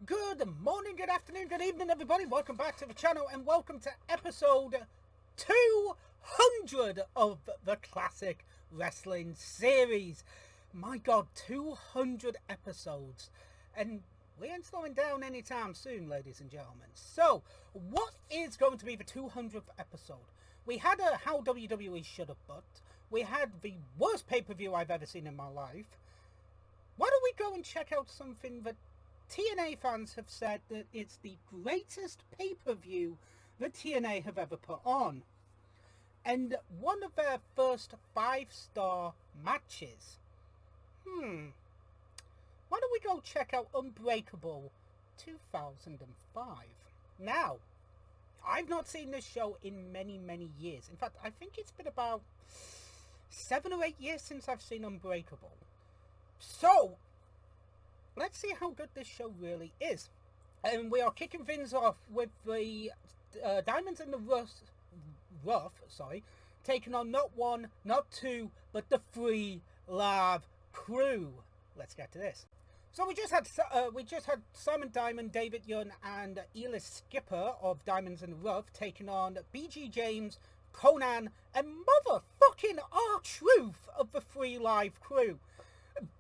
Good morning, good afternoon, good evening, everybody. Welcome back to the channel and welcome to episode 200 of the Classic Wrestling series. My God, 200 episodes. And we ain't slowing down anytime soon, ladies and gentlemen. So, what is going to be the 200th episode? We had a How WWE Should Have Booked. We had the worst pay-per-view I've ever seen in my life. Why don't we go and check out something that TNA fans have said that it's the greatest pay-per-view that TNA have ever put on. And one of their first 5-star matches. Why don't we go check out Unbreakable 2005? Now, I've not seen this show in many, many years. In fact, I think it's been about 7 or 8 years since I've seen Unbreakable. So, let's see how good this show really is. And we are kicking things off with the Diamonds in the Rough, taking on not one, not two, but the 3 Live Crew. Let's get to this. So we just had Simon Diamond, David Young, and Elis Skipper of Diamonds in the Rough taking on BG James, Conan, and motherfucking R-Truth of the 3 Live Crew,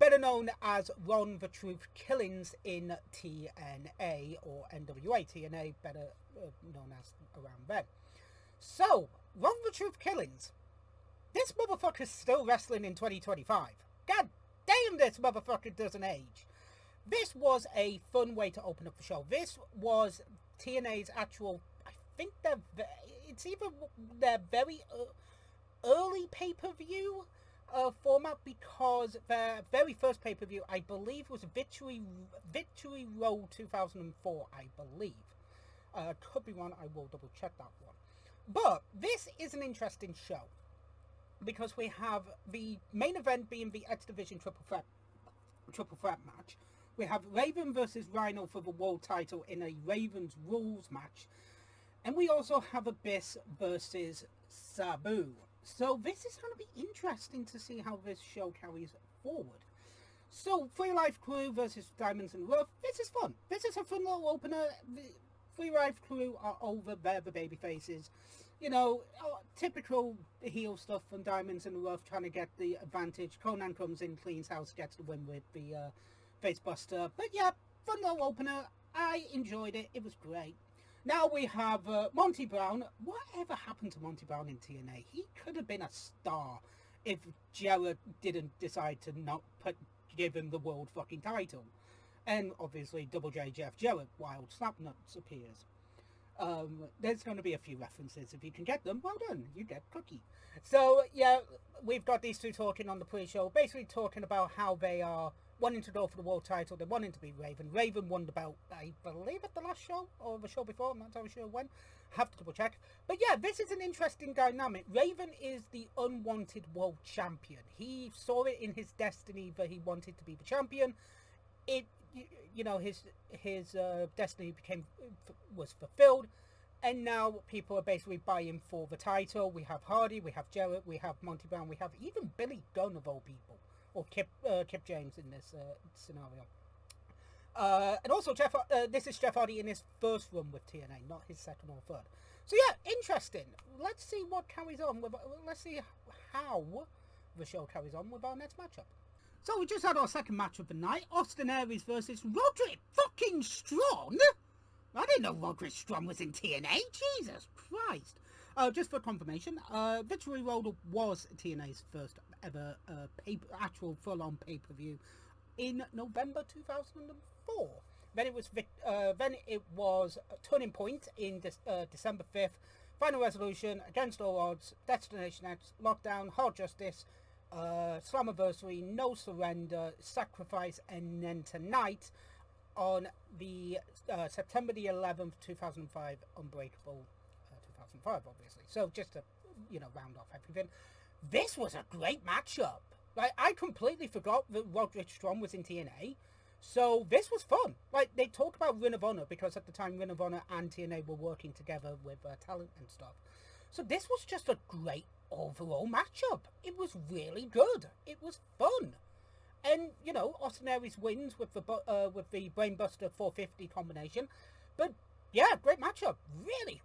better known as Ron the Truth Killings in TNA, or NWA. TNA, better known as around then. So, Ron the Truth Killings. This motherfucker's still wrestling in 2025. God damn, this motherfucker doesn't age. This was a fun way to open up the show. This was TNA's actual, I think it's either their very early pay-per-view format, because their very first pay-per-view, I believe, was Victory Road 2004, I believe. Could be wrong, I will double check that one. But this is an interesting show, because we have the main event being the X Division triple threat match. We have Raven versus Rhino for the world title in a Ravens Rules match. And we also have Abyss versus Sabu. So this is going to be interesting to see how this show carries forward. So 3 Live Crew versus Diamonds in the Rough. This is fun. This is a fun little opener. The 3 Live Crew are over. They're the baby faces. You know, typical heel stuff from Diamonds in the Rough, trying to get the advantage. Conan comes in, cleans house, gets the win with the facebuster. But yeah, fun little opener. I enjoyed it. It was great. Now we have Monty Brown. Whatever happened to Monty Brown in TNA? He could have been a star if Jarrett didn't decide to not give him the world fucking title. And obviously Double J Jeff Jarrett, Wild Slapnuts appears. There's going to be a few references. If you can get them, well done. You get Cookie. So yeah, we've got these two talking on the pre-show, basically talking about how they are wanting to go for the world title. They're wanting to be Raven. Raven won the belt, I believe, at the last show or the show before. I'm not entirely sure when. Have to double check. But yeah, this is an interesting dynamic. Raven is the unwanted world champion. He saw it in his destiny that he wanted to be the champion. His destiny was fulfilled, and now people are basically buying for the title. We have Hardy, we have Jarrett, we have Monty Brown, we have even Billy Gunn of all people. Or Kip James in this scenario. And also, this is Jeff Hardy in his first run with TNA, not his second or third. So yeah, interesting. Let's see what carries on. Let's see how the show carries on with our next matchup. So we just had our second match of the night. Austin Aries versus Roderick fucking Strong. I didn't know Roderick Strong was in TNA. Jesus Christ. Just for confirmation, Victory Road was TNA's first ever actual full-on pay-per-view in November 2004. Then it was Turning Point in December 5th. Final Resolution, Against All Odds, Destination X, Lockdown, Hard Justice, Slammiversary, No Surrender, Sacrifice, and then tonight on the September the 11th, 2005, Unbreakable 2005, obviously. So just to, round off everything. This was a great matchup. Like, I completely forgot that Roderick Strong was in TNA. So this was fun. Like, they talk about Ring of Honor because at the time Ring of Honor and TNA were working together with talent and stuff. So this was just a great overall matchup. It was really good. It was fun. And Austin Aries wins with the Brainbuster 450 combination. But yeah, great matchup. Really,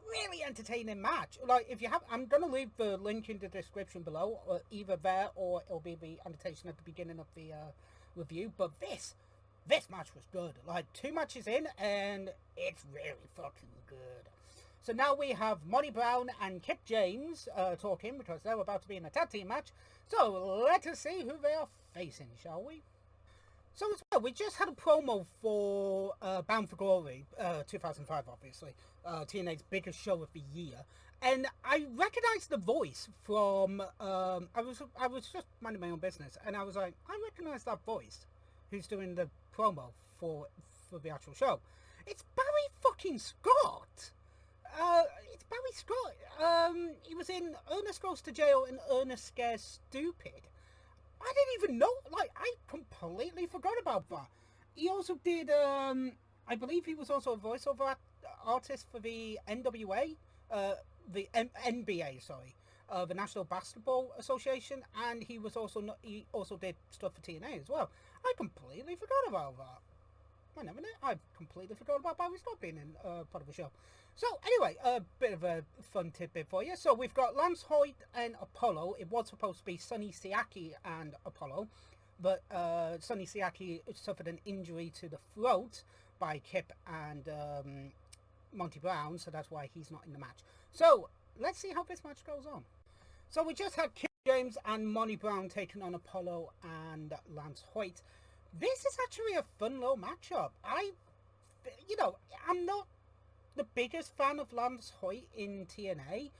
really entertaining match. Like, if you have, I'm gonna leave the link in the description below, either there or it'll be the annotation at the beginning of the review. But this match was good. Like, 2 matches in, and it's really fucking good. So now we have Monty Brown and Kip James talking, because they're about to be in a tag team match. So let us see who they are facing, shall we? So as well, we just had a promo for Bound for Glory 2005, obviously, TNA's biggest show of the year, and I recognised the voice from. I was just minding my own business, and I was like, I recognise that voice. Who's doing the promo for the actual show? It's Barry fucking Scott. It's Barry Scott. He was in Ernest Goes to Jail and Ernest Scares Stupid. I didn't even know. Like, I completely forgot about that. He also did. I believe he was also a voiceover artist for the NWA, the NBA. Sorry, the National Basketball Association, and he also did stuff for TNA as well. I completely forgot about that. Wait a minute, I completely forgot about Barry Scott being in part of the show. So anyway, a bit of a fun tidbit for you. So we've got Lance Hoyt and Apollo. It was supposed to be Sonny Siaki and Apollo, but Sonny Siaki suffered an injury to the throat by Kip and Monty Brown, so that's why he's not in the match. So let's see how this match goes on. So we just had Kip James and Monty Brown taking on Apollo and Lance Hoyt. This is actually a fun little matchup. I'm not the biggest fan of Lance Hoyt in TNA,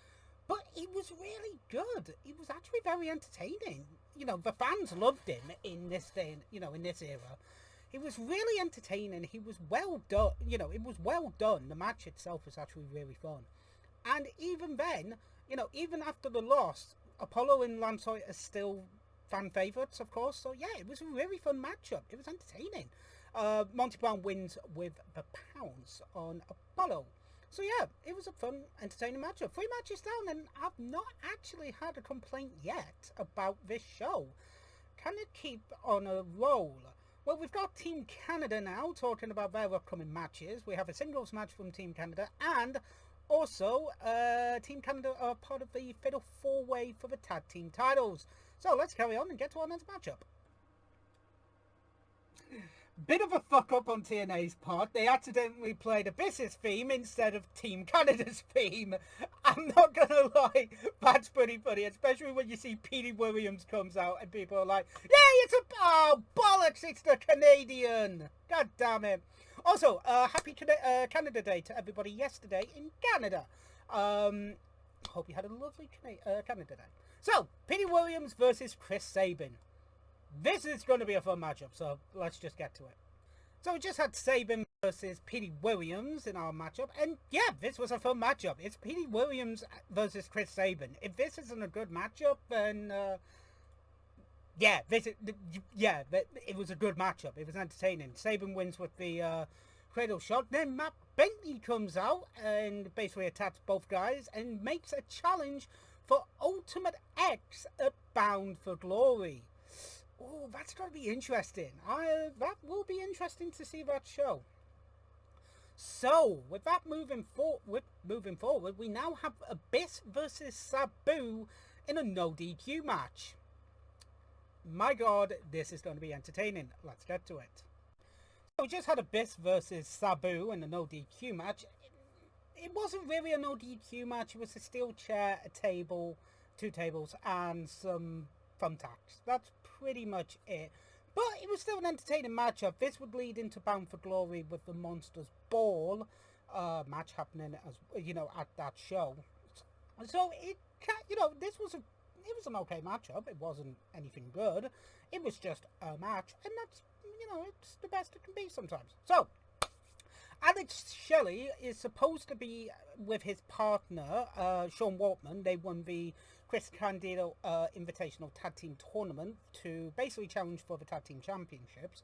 but he was really good. He was actually very entertaining. The fans loved him in this day, in this era. He was really entertaining. He was well done. It was well done. The match itself was actually really fun. And even then, even after the loss, Apollo and Lance Hoyt are still fan favourites, of course. So yeah, it was a really fun matchup. It was entertaining. Monty Brown wins with the pounds on Apollo. So yeah, it was a fun, entertaining matchup. 3 matches down, and I've not actually had a complaint yet about this show. Can it keep on a roll? Well, we've got Team Canada now talking about their upcoming matches. We have a singles match from Team Canada, and also Team Canada are part of the Fatal 4-Way for the tag team titles. So let's carry on and get to our next matchup. Bit of a fuck up on TNA's part. They accidentally played Abyss's theme instead of Team Canada's theme. I'm not gonna lie, that's pretty funny, especially when you see Petey Williams comes out and people are like, "Yay, it's oh bollocks, it's the Canadian!" God damn it. Also, happy Canada Day to everybody yesterday in Canada. Hope you had a lovely Canada Day. So, Petey Williams versus Chris Sabin. This is going to be a fun matchup, so let's just get to it. So we just had Sabin versus Petey Williams in our matchup, and yeah, this was a fun matchup. It's Petey Williams versus Chris Sabin. If this isn't a good matchup, then it was a good matchup. It was entertaining. Sabin wins with the cradle shot. Then Matt Bentley comes out and basically attacks both guys and makes a challenge for Ultimate X at Bound for Glory. Oh, that's going to be interesting. That will be interesting to see that show. So, with that moving forward, we now have Abyss versus Sabu in a no DQ match. My God, this is going to be entertaining. Let's get to it. So we just had Abyss versus Sabu in a no DQ match. It wasn't really a no DQ match. It was a steel chair, a table, 2 tables, and some thumbtacks. That's pretty much it. But it was still an entertaining matchup. This would lead into Bound for Glory with the Monsters Ball match happening at that show. So this was it was an okay matchup. It wasn't anything good. It was just a match, and that's it's the best it can be sometimes. So Alex Shelley is supposed to be with his partner, Sean Waltman. They won the Chris Candido Invitational Tag Team Tournament to basically challenge for the Tag Team Championships.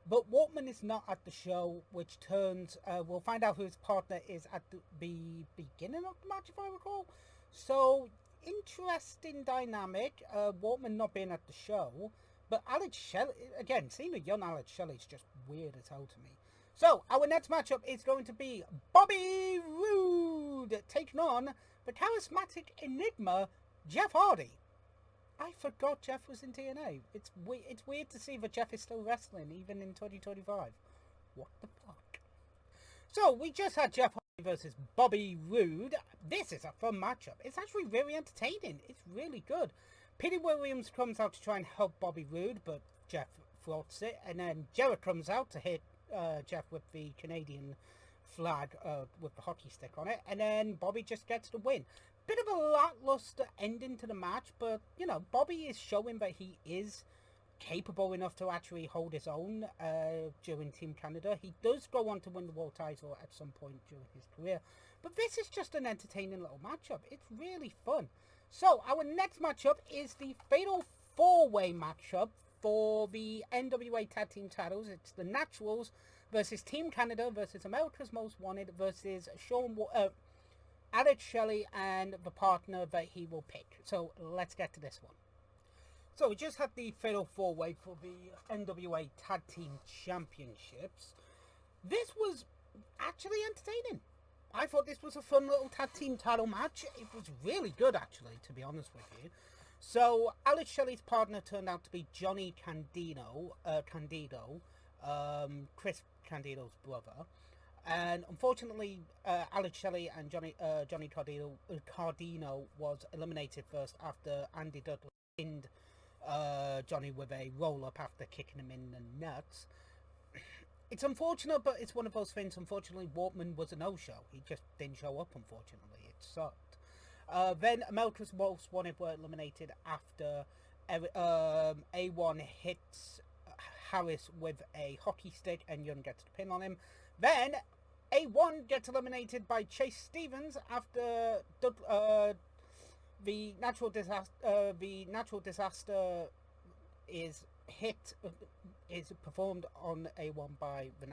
But Waltman is not at the show, which turns, we'll find out who his partner is at the beginning of the match, if I recall. So, interesting dynamic, Waltman not being at the show. But Alex Shelley, again, seeing a young Alex Shelley is just weird as hell to me. So, our next matchup is going to be Bobby Roode taking on the charismatic enigma, Jeff Hardy. I forgot Jeff was in TNA. It's weird to see that Jeff is still wrestling, even in 2025. What the fuck? So, we just had Jeff Hardy versus Bobby Roode. This is a fun matchup. It's actually very entertaining. It's really good. Petey Williams comes out to try and help Bobby Roode, but Jeff thwarts it. And then Jarrett comes out to hit Jeff with the Canadian flag with the hockey stick on it. And then Bobby just gets the win. Bit of a lackluster ending to the match, but, you know, Bobby is showing that he is capable enough to actually hold his own during Team Canada. He does go on to win the world title at some point during his career. But this is just an entertaining little matchup. It's really fun. So, our next matchup is the Fatal 4-Way matchup for the NWA Tag Team titles. It's the Naturals versus Team Canada versus America's Most Wanted versus Alex Shelley and the partner that he will pick. So, let's get to this one. So, we just had the Fatal 4-Way for the NWA Tag Team Championships. This was actually entertaining. I thought this was a fun little tag team title match. It was really good, actually, to be honest with you. So, Alex Shelley's partner turned out to be Johnny Candido, Chris Candido's brother. And unfortunately, Alex Shelley and Johnny Cardino was eliminated first after Andy Dudley pinned Johnny with a roll-up after kicking him in the nuts. It's unfortunate, but it's one of those things. Unfortunately, Wortman was a no-show. He just didn't show up, unfortunately. It sucked. Then America's Most Wanted were eliminated after A1 hits Harris with a hockey stick and Young gets the pin on him. Then A1 gets eliminated by Chase Stevens after the natural disaster is performed on A1 by the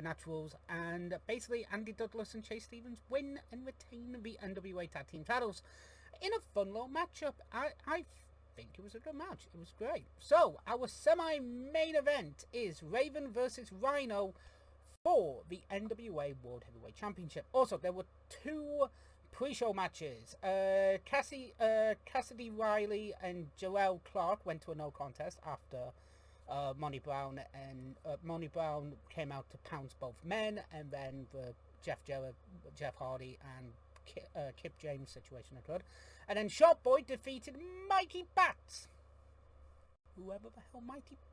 Naturals, and basically Andy Douglas and Chase Stevens win and retain the NWA Tag Team titles in a fun little matchup. I think it was a good match. It was great. So, our semi-main event is Raven versus Rhino for the NWA World Heavyweight Championship. Also, there were two pre-show matches. Cassidy Riley and Joelle Clark went to a no contest after Monty Brown came out to pounce both men, and then the Jeff Hardy and Kip James situation occurred. And then Sharp Boy defeated Mikey Batts. Whoever the hell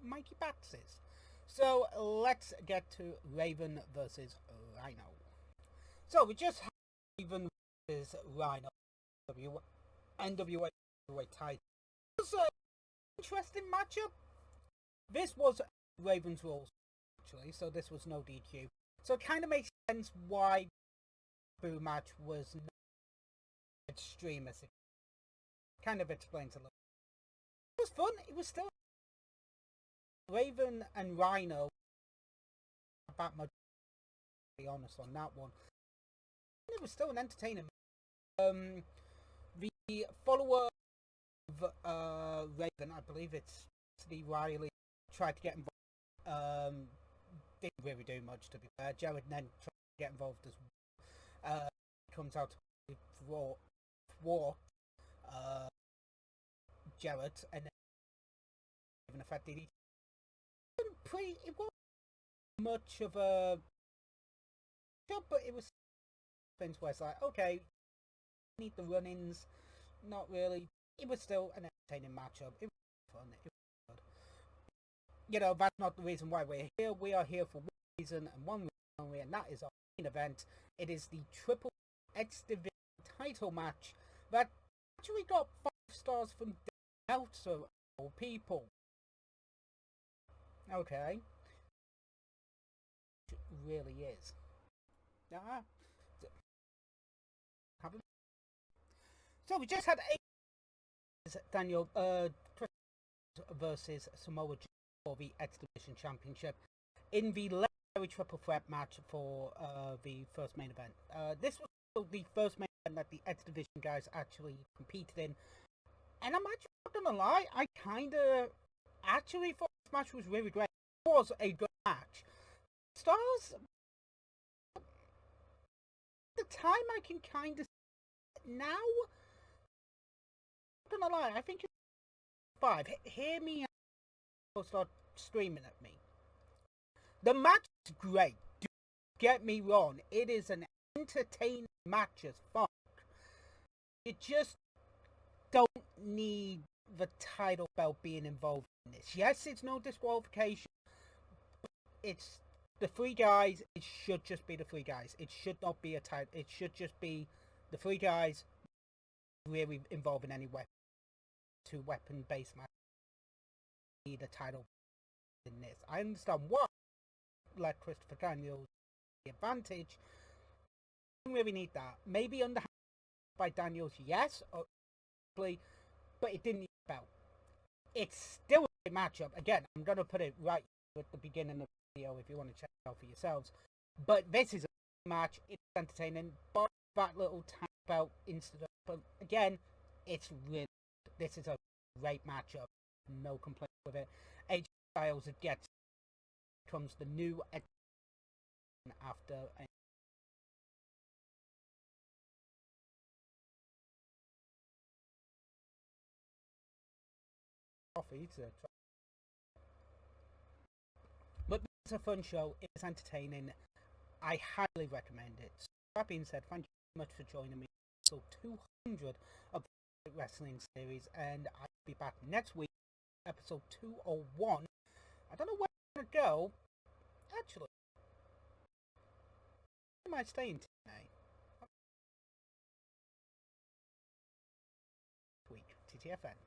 Mikey Batts is. So let's get to Raven versus Rhino. So we just had Raven versus Rhino, NWA title. It was an interesting matchup. This was Raven's rules, actually, so this was no DQ. So it kind of makes sense why the Boo match was not extreme as it kind of explains a little. It was fun. It was still Raven and Rhino. About much, to be honest on that one. It was still an entertaining match. The follower of Raven, I believe it's Cassidy Riley, tried to get involved. Didn't really do much, to be fair. Jared then tried to get involved as well. Comes out to thwart Jared, and then even affected each. It wasn't much of a job, but it was things where it's like, okay, need the run-ins, not really. It was still an entertaining matchup. It was fun. It was good. You know, that's not the reason why we're here. We are here for one reason and one reason only, and that is our main event. It is the Triple X Division title match that actually got 5 stars from Meltzer, all people. Okay. It really is. So we just had Daniel versus Samoa Joe for the X Division Championship in the legendary triple threat match for the first main event. This was the first main event that the X Division guys actually competed in, and I'm actually not gonna lie, I kinda actually thought this match was really great. It was a good match. Stars, at the time I can kind of now. I'm not gonna lie, I think it's 5. Hear me out. Start screaming at me. The match is great. Do not get me wrong. It is an entertaining match as fuck. You just don't need the title belt being involved in this. Yes, it's no disqualification. It's the 3 guys. It should just be the 3 guys. It should not be a title. It should just be the 3 guys really involved in any weapon based match. Need a title in this. I understand why. Let Christopher Daniels the advantage. Don't really need that. Maybe underhand by Daniels, yes, but it didn't need a belt. It's still a great matchup. Again, I'm gonna put it right at the beginning of the video if you want to check it out for yourselves. But this is a match. It's entertaining. But that little tag belt incident. But again, it's really. This is a great matchup. No complaints with it. AJ Styles gets comes the new after a coffee to try. But it's a fun show. It's entertaining. I highly recommend it. So that being said, thank you so much for joining me. So 200 of the wrestling series, and I'll be back next week, episode 201. I don't know where I'm gonna go. Actually, where am I staying tonight? Week TTFN.